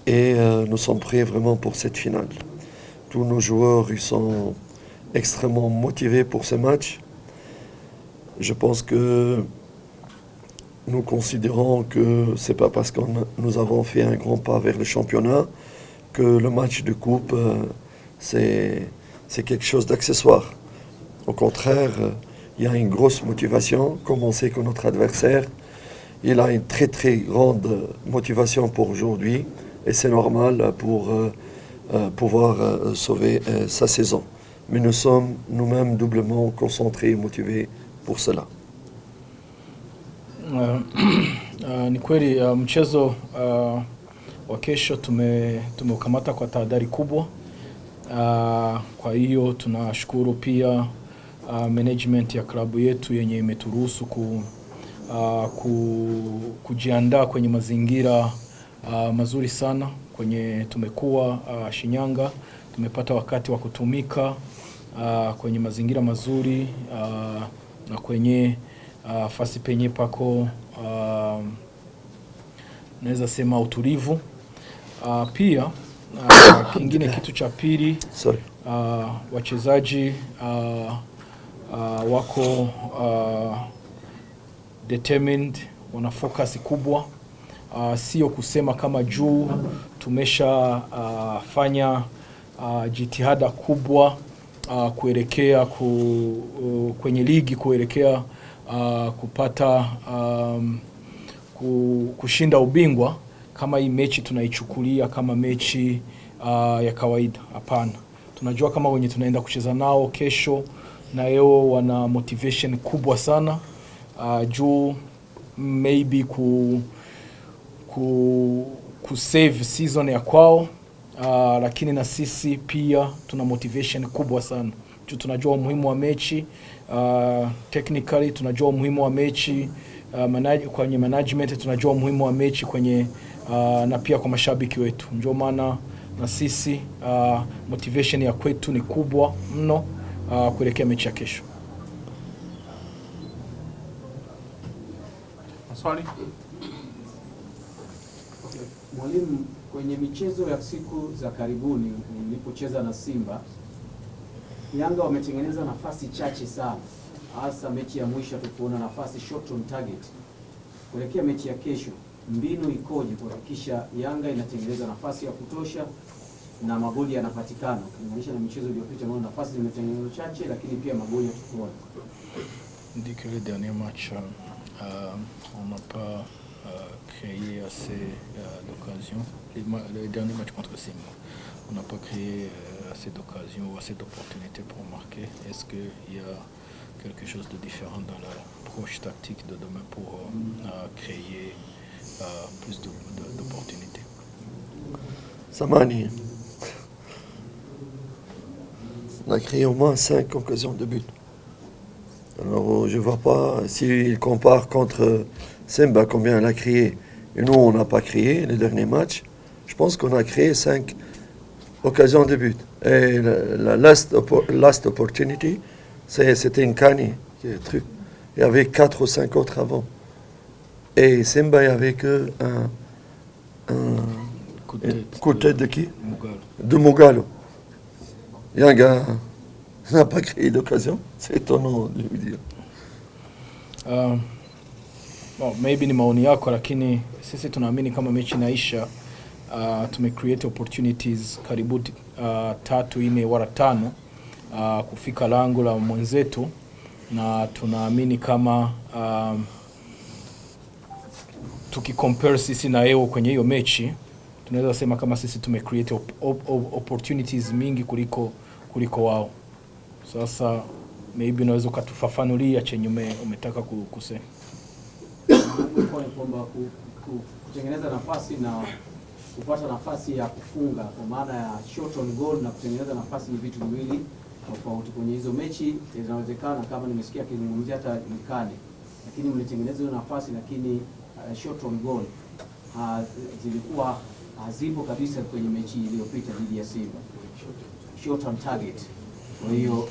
et nous sommes prêts vraiment pour cette finale. Tous nos joueurs ils sont extrêmement motivés pour ce match. Je pense que nous considérons que c'est pas parce que nous avons fait un grand pas vers le championnat que le match de coupe c'est quelque chose d'accessoire. Au contraire, il y a une grosse motivation, comme on sait que notre adversaire, il a une très très grande motivation pour aujourd'hui et c'est normal pour pouvoir sauver sa saison. Mais nous sommes nous-mêmes doublement concentrés et motivés pour cela. Ni kweli mchezo wa kesho tumeukamata kwa tahadhari kubwa. Kwa hiyo tunashukuru pia management ya klabu yetu yenye imeturuhusu kujiandaa kwenye mazingira mazuri sana. Kwenye tumekuwa Shinyanga, tumepata wakati wa kutumika kwenye mazingira mazuri na kwenye fasi penye pako naweza sema utulivu. Pia kingine kitu cha pili, wachezaji wako determined, wana focus kubwa. Sio kusema kama juu tumesha fanya jitihada kubwa kuelekea kwenye ligi, kuelekea kupata kushinda ubingwa, kama hii mechi tunaichukulia kama mechi ya kawaida. Hapana, tunajua kama wenye tunaenda kucheza nao kesho na leo wana motivation kubwa sana juu maybe ku save season ya kwao, lakini na sisi pia tuna motivation kubwa sana juu tunajua umuhimu wa mechi. Technically tunajua umuhimu wa mechi, kwenye management tunajua umuhimu wa mechi kwenye na pia kwa mashabiki wetu. Ndio maana na sisi motivation ya kwetu ni kubwa mno kuelekea mechi ya kesho. Maswali? Okay. Mwalimu, kwenye michezo ya siku za karibuni nilipocheza na Simba, Yanga wametengeneza nafasi chache sana. Hasa mechi ya mwisho tulipoona nafasi shot on target. Kuelekea mechi ya kesho, mbinu ikoje kuhakikisha Yanga inatengeneza nafasi ya kutosha na magoli yanapatikana? Kulinganisha na michezo iliyopita ambayo nafasi zimetengenezwa chache lakini pia magoli yatakuwa. Dès que le dernier match, on n'a pas créé assez d'occasions. Le dernier match contre Simba, on n'a pas créé assez d'occasions ou assez d'opportunités pour marquer. Est-ce qu'il y a quelque chose de différent dans l'approche tactique de demain pour créer plus d'opportunités? Samani, on a créé au moins 5 occasions de but. Alors je ne vois pas, s'il compare contre Simba combien elle a créé, et nous on n'a pas créé les derniers matchs, je pense qu'on a créé 5 occasions de but. Et la last opportunity, c'était une Kani, il y avait 4 ou 5 autres avant. Et Simba, il n'y avait que un coup de tête de qui? De Mugalo. Yanga n'a pas créé d'occasion. C'est étonnant de lui dire. Maybe ni maoni yako, lakini sisi tunaamini kama mechi inaisha tumecreate opportunities karibu 3, 4 wala 5 kufika lango la mwenzetu, na tunaamini kama tukicompare sisi na yao kwenye hiyo mechi, tunaweza sema kama sisi tumecreate opportunities mingi kuliko wao. Sasa maybe unaweza kutufafanulia chenye umetaka kusema. Kwamba kutengeneza nafasi na kupata nafasi ya kufunga kwa maana ya shot on goal na kutengeneza nafasi ni vitu viwili tofauti. Kwenye hizo mechi inawezekana kama nimesikia kizungumzia hata Mikane, lakini mlitengeneza hizo nafasi lakini shot on goal zilikuwa hazipo kabisa kwenye mechi iliyopita dhidi ya Simba. Shot on target. Kwa hiyo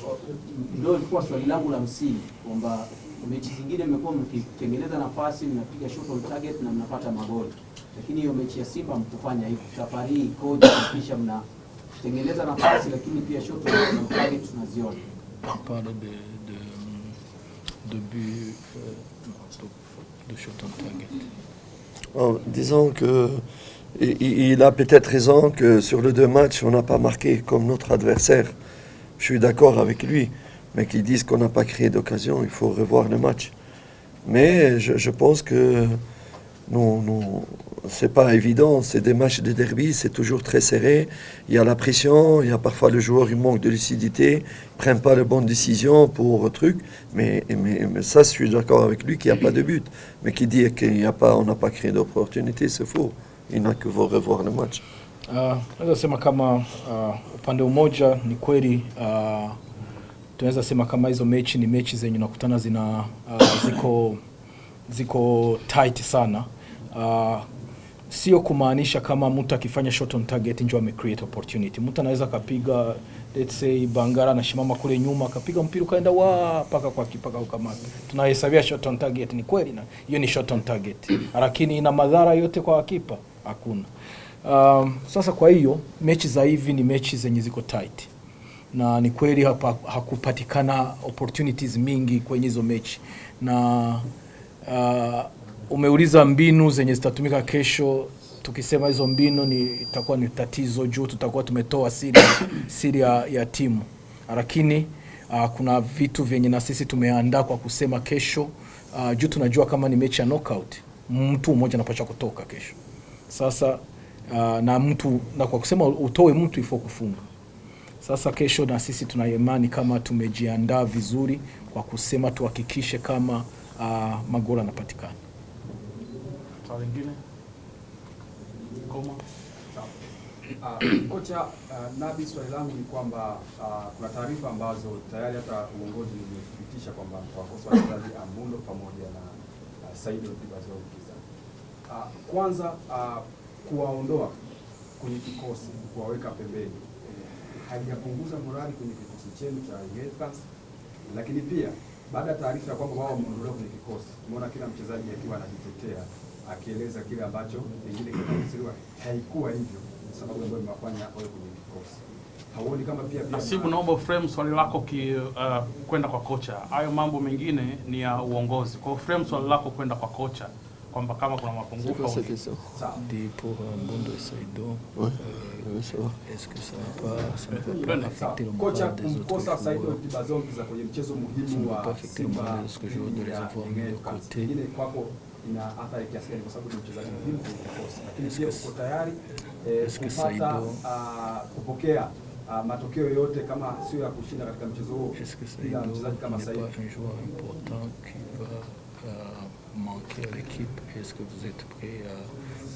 ndio ilikuwa swali langu la msingi kwamba mechi zingine mmekuwa mkitengeneza nafasi, mnapiga shot on target na mnapata magoli. lakini hiyo mechi ya Simba mkufanya hivi. Safari hii ikoje kisha mnatengeneza nafasi lakini pia shot on target tunaziona? Parle de but de shot on target. Oh, disons que il a peut-être raison que sur les 2 matchs, on n'a pas marqué comme notre adversaire. Je suis d'accord avec lui, mais qu'ils disent qu'on n'a pas créé d'occasion, il faut revoir le match. Mais je pense que c'est pas évident, c'est des matchs de derby, c'est toujours très serré. Il y a la pression, il y a parfois le joueur, il manque de lucidité, ne prend pas les bonnes décisions pour truc. Mais ça, je suis d'accord avec lui qu'il n'y a pas de but. Mais qui dit qu'on n'a pas créé d'opportunité, c'est faux. Il n'a que revoir le match. Naweza sema kama upande umoja ni kweli, tunaweza sema kama hizo mechi ni mechi zenye nakutana zina ziko tight sana. Sio kumaanisha kama mtu akifanya shot on target ndio ame create opportunity. Mtu anaweza kapiga, let's say Bangara anashimama kule nyuma akapiga mpira kaenda paka kwa kipaka ukamata. Tunahesabia shot on target, ni kweli, na hiyo ni shot on target. Lakini ina madhara yote kwa kipa? Hakuna. Sasa kwa hiyo mechi za hivi ni mechi zenye ziko tight. Na ni kweli hapa hakupatikana opportunities mingi kwenye hizo mechi. Na umeuliza mbinu zenye zitatumika kesho. Tukisema hizo mbinu itakuwa ni tatizo juu tutakuwa tumetoa siri ya timu. Lakini kuna vitu vyenye na sisi tumeandaa kwa kusema kesho, juu tunajua kama ni mechi ya knockout, mtu mmoja anapaswa kutoka kesho. Sasa na kwa kusema utoe mtu ifo kufunga. Sasa kesho na sisi tuna imani kama tumejiandaa vizuri kwa kusema tuhakikishe kama magoli yanapatikana. Wengine kocha Nabi, swali langu ni kwamba kuna taarifa ambazo tayari hata uongozi umethibitisha kwamba mtawakosa wachezaji Amundo pamoja na Saido Tibazokiza. Kwanza kuwaondoa kwenye kikosi, kuwaweka pembeni, haijapunguza morali kwenye kikosi chenu cha Africans? Lakini pia baada ya taarifa ya kwamba wao wameondolewa kwenye kikosi, umeona kila mchezaji akiwa anajitetea akieleza kile ambacho pengine kinatafsiriwa haikuwa hivyo, sababu ambayo imewafanya wao kwenye kikosi. Hauoni kama pia Nasibu, naomba frame swali lako kwenda kwa kocha. Hayo mambo mengine ni ya uongozi. Kwa frame swali lako kwenda kwa kocha kwamba kama kuna mapungufu au pour Amundo et Saido, est-ce que ça va pas affecter le moral des autres Saido Tibazokiza kwenye mchezo muhimu wa Simba de les avoir mis de côté? Ile kwako ina athari kiasi gani, kwa sababu ni mchezaji muhimu kwenye kikosi, lakini pia uko tayari kupata kupokea matokeo yote kama sio ya kushinda katika mchezo huo? Ila mchezaji kama Saido un joueur important qui va manquer à l'équipe. Est-ce que vous êtes prêt à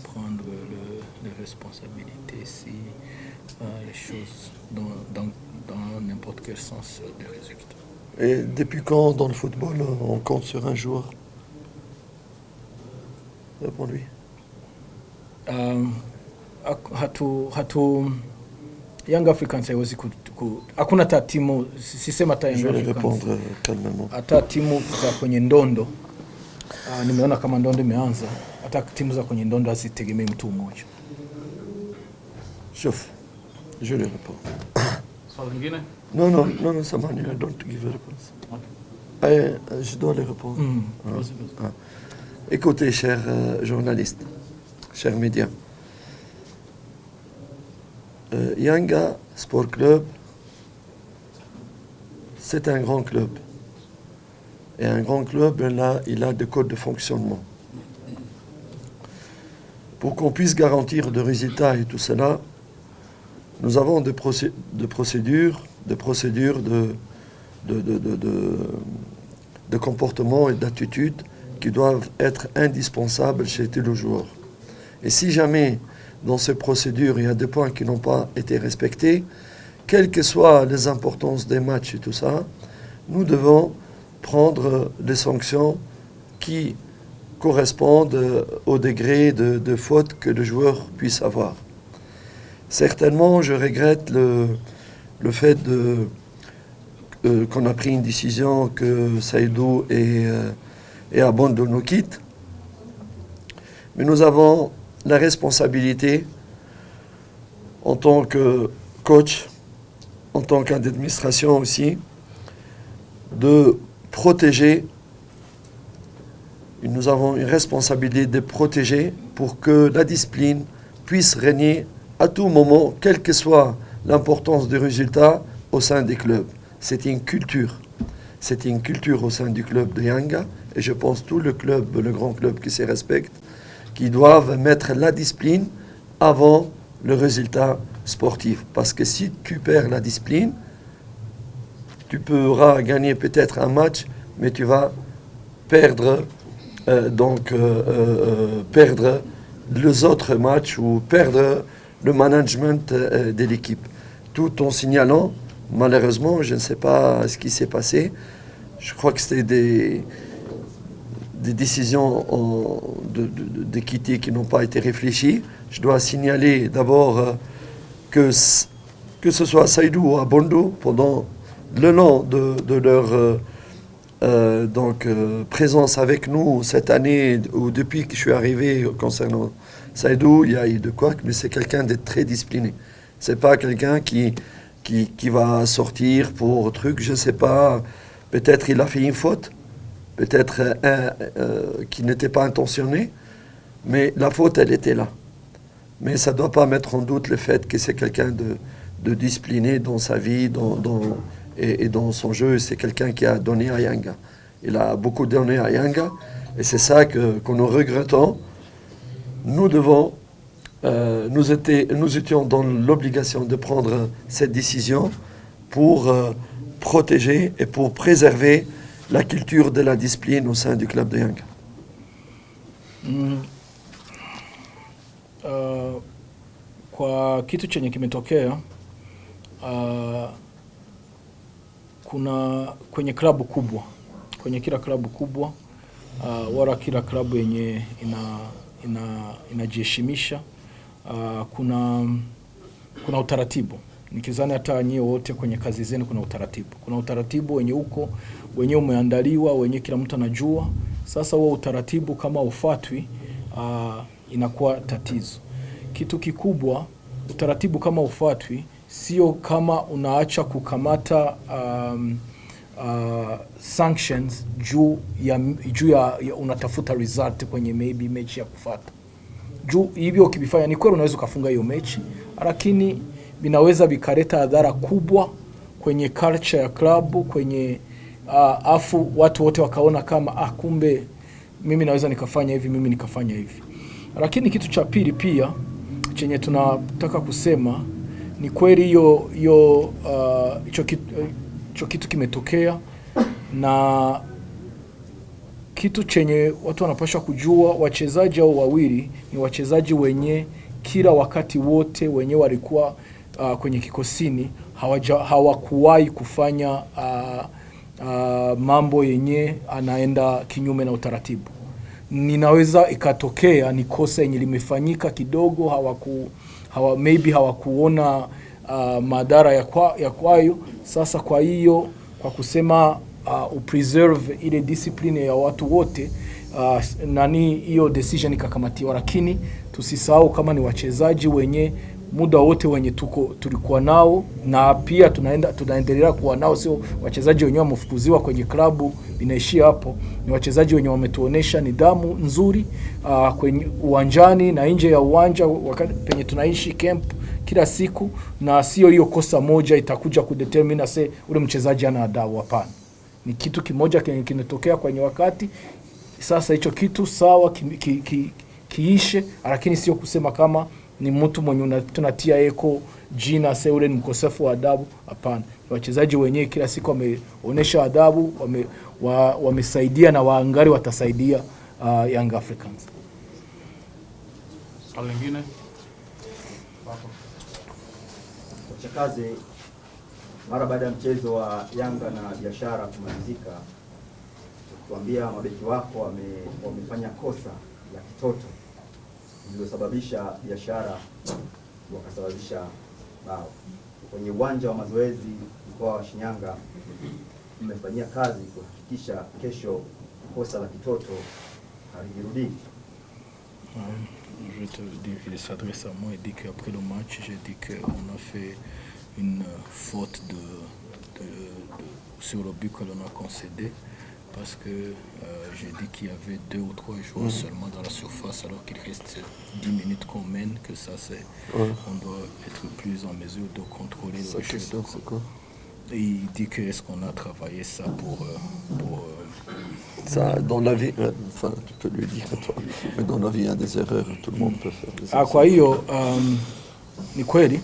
prendre les responsabilités si les choses dans n'importe quel sens des résultats? Et depuis quand dans le football on compte sur un joueur? Réponds-lui. Young Africans haiwezi hakuna hata timu, sisema hata Young Africans. Je vais répondre calmement. Hata timu za kwenye ndondo, nimeona kama ndondo imeanza, hata timu za kwenye ndondo hazitegemei mtu mmoja. Chef, je lui réponds. Swali lingine? Non, ça m'a I don't give a réponse. Je dois les répondre. Écoutez, chers journalistes, chers médias, Yanga Sport Club, c'est un grand club. Et un grand club, là, il a des codes de fonctionnement. Pour qu'on puisse garantir de résultats et tout cela, nous avons des procédures de comportement et d'attitude qui doivent être indispensables chez tous les joueurs. Et si jamais, dans ces procédures, il y a des points qui n'ont pas été respectés, quelles que soient les importances des matchs et tout ça, nous devons prendre les sanctions qui correspondent au degré de faute que le joueur puisse avoir. Certainement, je regrette le fait qu'on a pris une décision que Saïdou et Amundo nous quittent. Mais nous avons la responsabilité en tant que coach, en tant qu'administration aussi, de protéger. Nous avons une responsabilité de protéger pour que la discipline puisse régner à tout moment, quelle que soit l'importance du résultat au sein des clubs. C'est une culture. C'est une culture au sein du club de Yanga, et je pense tout le club, le grand club qui se respecte, qui doivent mettre la discipline avant le résultat sportif. Parce que si tu perds la discipline, tu pourras gagner peut-être un match, mais tu vas perdre perdre les autres matchs ou perdre le management de l'équipe. Tout en signalant, malheureusement, je ne sais pas ce qui s'est passé. Je crois que c'était des décisions d'équité qui n'ont pas été réfléchies. Je dois signaler d'abord que ce soit à Saïdou ou à Bondo, pendant le long de leur présence avec nous cette année, ou depuis que je suis arrivé concernant Saïdou, il y a eu de quoi, mais c'est quelqu'un de très discipliné. C'est pas quelqu'un qui va sortir pour truc, je sais pas, peut-être il a fait une faute, peut-être qui n'était pas intentionné, mais la faute, elle était là. Mais ça ne doit pas mettre en doute le fait que c'est quelqu'un de discipliné dans sa vie, et dans son jeu. C'est quelqu'un qui a donné à Yanga. Il a beaucoup donné à Yanga, et c'est ça que nous regrettons. Nous devons, nous étions dans l'obligation de prendre cette décision pour protéger et pour préserver la culture de la discipline au sein du club de Yanga. Kwa kitu chenye kimetokea kuna kwenye klabu kubwa, kwenye kila klabu kubwa wala kila klabu yenye inajiheshimisha kuna utaratibu. Nikizani hata nyie wote kwenye kazi zenu kuna utaratibu. Kuna utaratibu wenye umeandaliwa, wenye kila mtu anajua. Sasa huo utaratibu kama ufuatwi inakuwa tatizo. Kitu kikubwa, utaratibu kama ufuatwi, sio kama unaacha kukamata sanctions juu ya unatafuta result kwenye maybe mechi ya kufuata. Juu hivyo ukibifanya ni kweli unaweza kufunga hiyo mechi, lakini vinaweza vikaleta adhara kubwa kwenye culture ya klabu, kwenye afu watu wote wakaona kama kumbe mimi naweza nikafanya hivi, mimi nikafanya hivi. Lakini kitu cha pili pia chenye tunataka kusema ni kweli hiyo kitu kimetokea, na kitu chenye watu wanapaswa kujua, wachezaji au wawili ni wachezaji wenye kila wakati wote wenye walikuwa kwenye kikosini hawakuwahi kufanya mambo yenye anaenda kinyume na utaratibu. Ninaweza ikatokea ni kosa yenye limefanyika kidogo, maybe hawakuona madhara ya kwayo. Sasa kwa hiyo kwa kusema upreserve ile discipline ya watu wote, hiyo decision ikakamatiwa. Lakini tusisahau kama ni wachezaji wenye muda wote wenye tulikuwa nao, na pia tunaendelea kuwa nao, sio wachezaji wenyewe wamefukuziwa kwenye klabu inaishia hapo. Ni wachezaji wenyewe wametuonesha nidhamu nzuri kwenye uwanjani na nje ya uwanja, wakati penye tunaishi camp kila siku, na sio hiyo kosa moja itakuja kudetermine ule mchezaji ana adabu. Hapana, ni kitu kimoja kinatokea kwenye wakati. Sasa hicho kitu sawa kiishe, lakini sio kusema kama ni mtu mwenye tunatia eko jina ule ni mkosefu wa adabu. Hapana, wachezaji wenyewe kila siku wameonesha adabu, wamesaidia na waangari watasaidia Young Africans. Swali lingine? Chakaze, mara baada ya mchezo wa Yanga na Biashara kumalizika, kuambia mabeki wako wamefanya kosa la kitoto lililosababisha Biashara wakasababisha bao. Kwenye uwanja wa mazoezi mkoa wa Shinyanga, mmefanyia kazi kuhakikisha kesho kosa la kitoto halijirudi? je te dis, il s'adresse à moi et dit qu'après le match, j'ai dit qu'on a fait une faute sur le but que l'on a concédé parce que j'ai dit qu'il y avait 2 ou 3 joueurs seulement dans la surface alors qu'il reste 10 minutes qu'on mène, que ça c'est... On doit être plus en mesure de contrôler le jeu. C'est quoi? Et il dit que est-ce qu'on a travaillé ça pour Ça, dans la vie, enfin, tu peux lui dire toi, mais dans la vie, il y a des erreurs, tout le monde peut faire des erreurs. Kwa hiyo ni kweli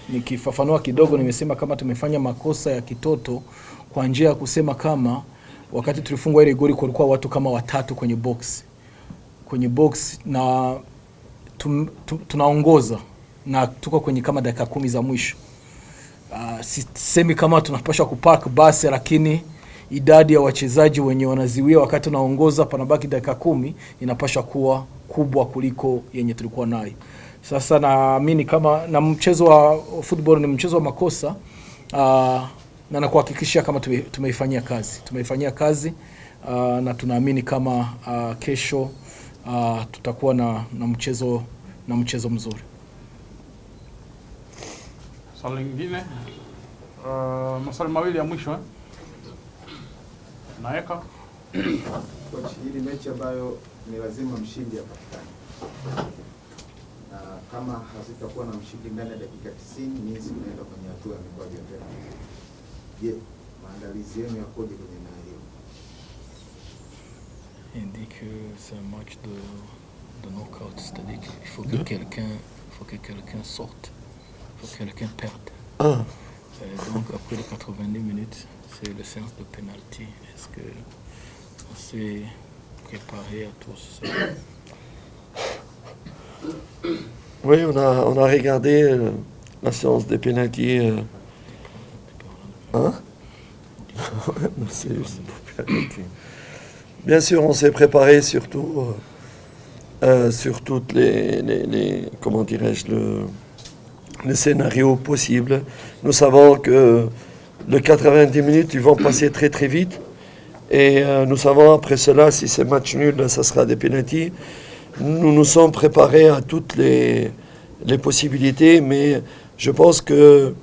nikifafanua kidogo, nimesema kama tumefanya makosa ya kitoto kwa njia ya kusema kama wakati tulifungwa ile goli kulikuwa watu kama 3 kwenye box na tunaongoza na tuko kwenye kama dakika 10 za mwisho. Sisemi kama tunapaswa kupark basi, lakini idadi ya wachezaji wenye wanaziwia wakati unaongoza panabaki dakika 10 inapaswa kuwa kubwa kuliko yenye tulikuwa nayo. Sasa naamini kama na mchezo wa football ni mchezo wa makosa, na nakuhakikishia kama tumeifanyia kazi na tunaamini kama kesho tutakuwa na mchezo mzuri. Swali lingine, maswali mawili ya mwisho Naeka. Coach, hili mechi ambayo ni lazima mshindi apatikane, na kama hazitakuwa na mshindi ndani ya dakika 90 means unaenda kwenye hatua ya mikwaju ya penalty. Je, maandalizi yenu yakoje kwenye na hiyo? Il dit que c'est un match de knockout, c'est-à-dire qu'il faut que quelqu'un sorte, il faut que quelqu'un perde. Donc après les 90 minutes, c'est le séance de penalty. Est-ce que on s'est préparé à tout ça? Oui, on a regardé la séance de penalty. Bien sûr, on s'est préparé surtout sur toutes les comment dirais-je, les scénarios possibles. Nous savons que les 90 minutes, ils vont passer très très vite. Et nous savons après cela, si c'est match nul, ça sera des pénaltys. Nous nous sommes préparés à toutes les possibilités, mais je pense que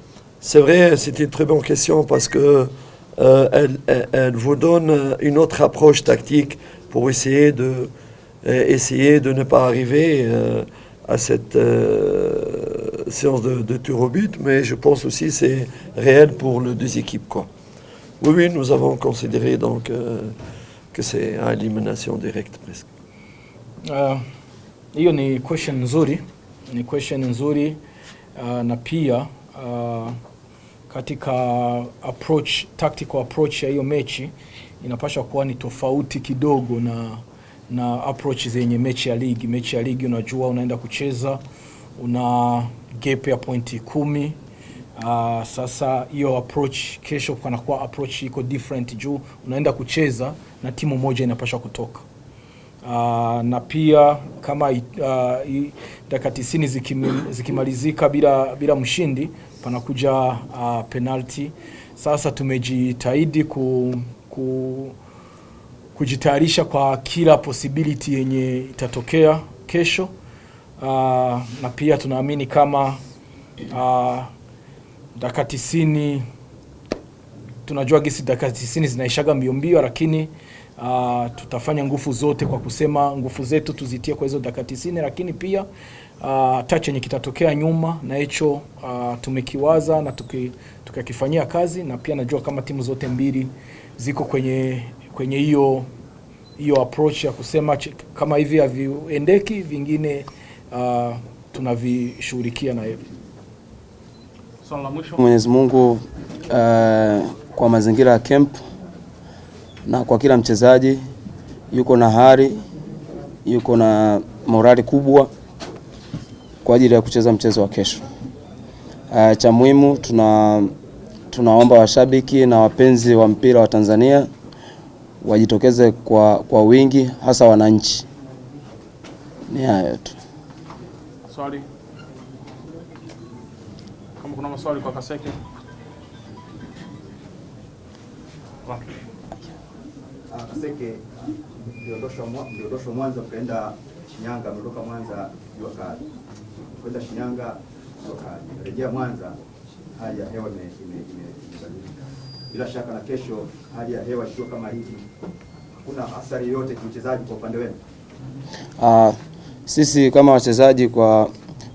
c'est vrai, c'était une très bonne question parce que elle vous donne une autre approche tactique pour essayer de ne pas arriver à cette séance de tir au but, mais je pense aussi que c'est réel pour les 2 équipes, quoi. Oui, nous avons considéré donc que c'est à élimination directe presque. Hiyo ni question nzuri, na pia katika tactical approach ya hiyo mechi inapaswa kuwa ni tofauti kidogo na approach zenye mechi ya ligi. Unajua unaenda kucheza una gap ya pointi 10. Sasa hiyo approach kesho kunakuwa approach iko different juu unaenda kucheza na timu moja inapaswa kutoka. Na pia kama dakika 90 zikimalizika bila mshindi panakuja penalty. Sasa tumejitahidi kujitayarisha kwa kila possibility yenye itatokea kesho, na pia tunaamini kama dakika 90 tunajua gisi dakika 90 zinaishaga mbio, lakini tutafanya nguvu zote kwa kusema nguvu zetu tuzitie kwa hizo dakika 90, lakini pia touch yenye kitatokea nyuma na hicho tumekiwaza na tukakifanyia kazi, na pia najua kama timu zote mbili ziko kwenye hiyo approach ya kusema kama hivi haviendeki vingine tunavishughulikia na hivi. Swali la mwisho. Mwenyezi Mungu kwa mazingira ya camp na kwa kila mchezaji yuko na hari, yuko na morali kubwa kwa ajili ya kucheza mchezo wa kesho. Cha muhimu tunaomba washabiki na wapenzi wa mpira wa Tanzania wajitokeze kwa wingi, hasa wananchi. Ni hayo tu. Swali. Kama kuna maswali kwa Kaseke. Kaseke, ndio Mwanza mkaenda Shinyanga, ametoka Mwanza jua kali, kwenda Shinyanga jua kali, rejea Mwanza hali ya hewa imebadilika. Bila shaka na kesho hali ya hewa ikiwa kama hivi, hakuna athari yoyote kimchezaji kwa upande wenu? Sisi kama wachezaji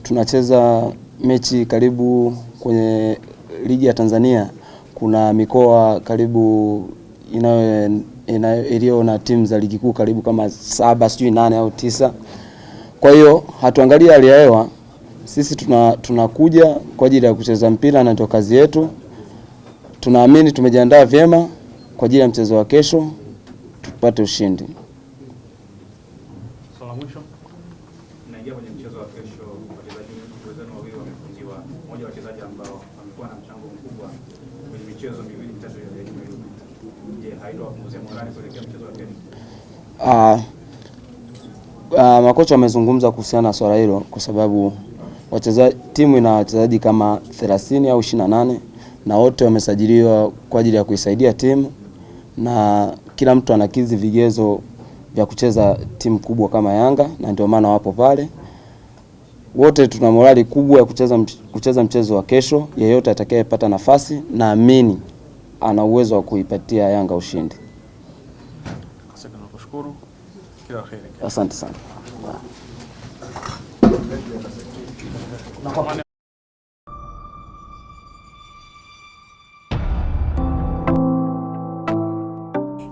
tunacheza mechi karibu kwenye ligi ya Tanzania, kuna mikoa karibu iliyo na timu za ligi kuu karibu kama 7 sijui 8 au 9. Kwa hiyo hatuangalia hali ya hewa, sisi tunakuja kwa ajili ya kucheza mpira na ndio kazi yetu. Tunaamini tumejiandaa vyema kwa ajili ya mchezo wa kesho tupate ushindi. Swala mwisho, naingia kwenye mchezo wa kesho, wachezaji wenzenu wawili wamefungiwa, mmoja wa wachezaji ambao wamekuwa na mchango mkubwa kwenye michezo miwili mitatu ya ligi. Je, haitawapunguzia morali kuelekea mchezo wa kesho? Makocha wamezungumza kuhusiana na swala hilo kwa sababu timu ina wachezaji kama 30 au 28 na wote wamesajiliwa kwa ajili ya kuisaidia timu na kila mtu anakidhi vigezo vya kucheza timu kubwa kama Yanga, na ndio maana wapo pale. Wote tuna morali kubwa ya kucheza mchezo wa kesho. Yeyote atakayepata nafasi, naamini ana uwezo wa kuipatia Yanga ushindi. Asante na kushukuru. Kila kheri. Asante sana.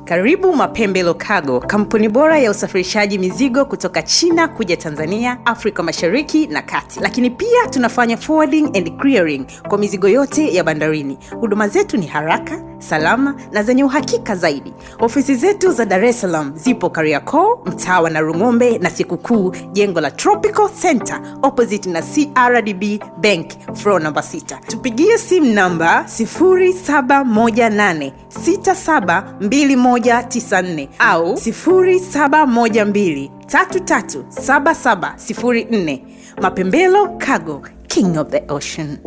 Karibu Mapembelo Cargo, kampuni bora ya usafirishaji mizigo kutoka China kuja Tanzania, Afrika Mashariki na Kati. Lakini pia tunafanya forwarding and clearing kwa mizigo yote ya bandarini. Huduma zetu ni haraka, salama na zenye uhakika zaidi. Ofisi zetu za Dar es Salaam zipo Kariakoo, mtaa wa Rungombe na Sikukuu, jengo la Tropical Center opposite na CRDB Bank, floor number 6. Tupigie simu namba 0718672194 au 0712337704. Mapembelo Cargo, King of the Ocean.